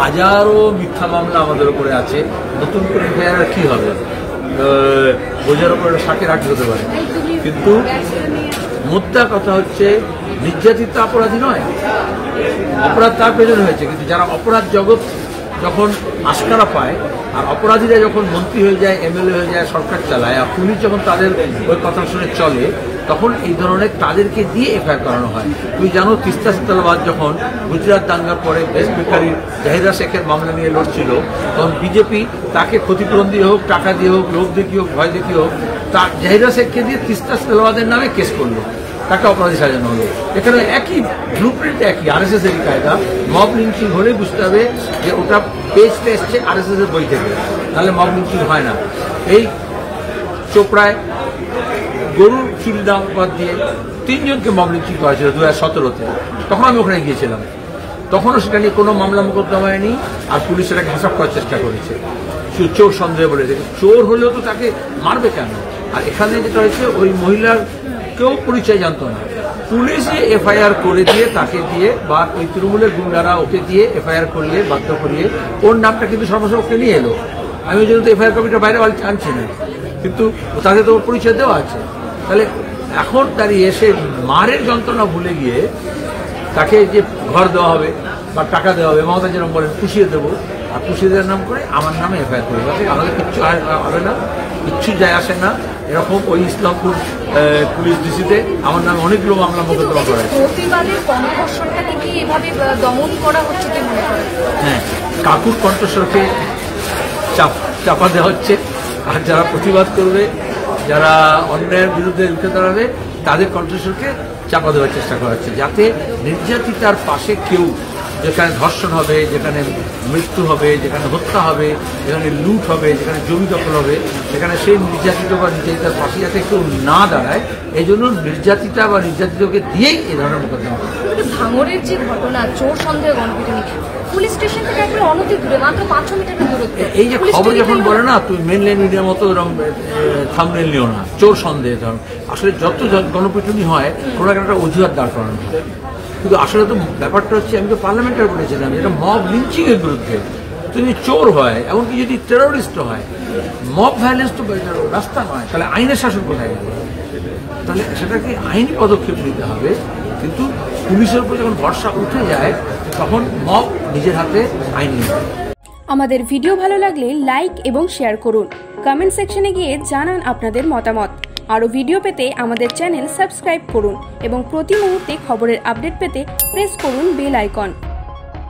হাজারো মিথ্যা মামলা আমাদের উপরে আছে, নতুন করে এফআইআর কি হবে? বোঝার উপরে শাকের আটকে হতে পারে, কিন্তু মুদ্রা কথা হচ্ছে নির্যাতিত অপরাধী নয়, অপরাধ তার পেছনে হয়েছে। কিন্তু যারা অপরাধ জগৎ যখন আস্কারা পায় আর অপরাধীরা যখন মন্ত্রী হয়ে যায়, এমএলএ হয়ে যায়, সরকার চালায়, আর পুলিশ যখন তাদের ওই কথা শুনে চলে, তখন এই ধরনের তাদেরকে দিয়ে এফআইআর করানো হয়। তুমি জানো তিস্তা শীতলবাদ যখন গুজরাট দাঙ্গার পরে বেস্ট বেকারি জাহিরা শেখের মামলা নিয়ে লড়ছিল, তখন বিজেপি তাকে ক্ষতিপূরণ দিয়ে হোক, টাকা দিয়ে হোক, লোভ দেখিয়ে হোক, ভয় দেখিয়ে হোক, তা জাহিরা শেখকে দিয়ে তিস্তা শীতলবাদের নামে কেস করলো, তাকে অপরাধী সাজানো হলো। এখানে একই ব্লুপ্রিন্ট, একই আরএসএস এর কায়দা। মব লিঞ্চিং হলেই বুঝতে হবে যে ওটা পেজটা এসছে আরএসএস এর বই থেকে, তাহলে মব লিঞ্চিং হয় না। এই চোপড়ায় গরুর চুরি দাঙ্গা দিয়ে 3 জনকে মব লিঞ্চিং করা ছিল 2017-তে, তখন আমি ওখানে গিয়েছিলাম। তখনও সেটা নিয়ে কোনো মামলা মোকদ্দমা হয়নি, আর পুলিশ সেটাকে হেসাব করার চেষ্টা করেছে, শুধু চোর সন্দেহ বলে। চোর হলেও তো তাকে মারবে কেন? আর এখানে যেটা হয়েছে, ওই মহিলার কেউ পরিচয় জানতো না, পুলিশে এফআইআর করে দিয়ে তাকে দিয়ে, বা ওই তৃণমূলের গুন্ডারা ওকে দিয়ে এফআইআর করিয়ে বাধ্য করিয়ে ওর নামটা কিন্তু সর্বশেষ ওকে নিয়ে এলো। আমি ওই জন্য তো এফআইআর কপিটা বাইরে আনছি না, কিন্তু তাদের তো ওর পরিচয় দেওয়া আছে। তাহলে এখন দাঁড়িয়ে এসে মারের যন্ত্রণা ভুলে গিয়ে তাকে যে ঘর দেওয়া হবে বা টাকা দেওয়া হবে, মমতা যেরকম বলেন পুষিয়ে দেবো, আর পুষিয়ে দেওয়ার নাম করে আমার নামে এফআইআর করবে, আমাদের কিচ্ছু হবে না, কিচ্ছু যায় আসে না। এরকম ওই ইসলামপুর পুলিশ ডিসিতে আমার নামে অনেকগুলো মামলা মোকদ্দমা করা হয়েছে। হ্যাঁ, কাকুর কণ্ঠস্বরকে চাপা দেওয়া হচ্ছে, আর যারা প্রতিবাদ করবে, যারা অন্যায়ের বিরুদ্ধে রুখে দাঁড়াবে, তাদের কণ্ঠস্বরকে চাপা দেওয়ার চেষ্টা করা হচ্ছে, যাতে নির্যাতিতার পাশে কেউ, যেখানে ধর্ষণ হবে, যেখানে মৃত্যু হবে, যেখানে হত্যা হবে, যেখানে লুট হবে, যেখানে জমি দখল হবে, সেখানে সেই নির্যাতিত বা নির্যাতিতার পাশে যাতে কেউ না দাঁড়ায়, এই জন্য নির্যাতিতা বা নির্যাতিতকে দিয়েই এই ধরনের মোকদ্দমা। ভাঙড়ের যে ঘটনা, চোর সন্দেহ গণপিটুনি, পুলিশ স্টেশন থেকে একবার অনতি দূরে, মাত্র 500 মিটারের দূরত্বে। এই যে খবর যখন বলে না, তুমি মেন লাইন মিডিয়ার মতো এরকম থাম্বনেল নিও না, চোর সন্দেহ ধরুন, আসলে যত গণপিটুনি হয় কোনো একটা অজুহাত দাঁড় করানো হয়, কিন্তু আসলে তো ব্যাপারটা হচ্ছে, আমি তো পার্লামেন্টে বলেছিলাম, এটা মব লিঞ্চিং এর বিরুদ্ধে। যদি চোর হয়, এমনকি যদি টেরোরিস্ট হয়, মব ভায়োলেন্স তো রাস্তা নয়, তাহলে আইনের শাসন কোথায় গেল? তাহলে সেটাকে আইনি পদক্ষেপ নিতে হবে, কিন্তু পুলিশের উপর যখন ভরসা উঠে যায়, তখন মব নিজের হাতে আইন নেবে। আমাদের ভিডিও ভালো লাগলে লাইক এবং শেয়ার করুন, কমেন্ট সেকশনে গিয়ে জানান আপনাদের মতামত। আরও ভিডিও পেতে আমাদের চ্যানেল সাবস্ক্রাইব করুন এবং প্রতি মুহূর্তে খবরের আপডেট পেতে প্রেস করুন বেল আইকন।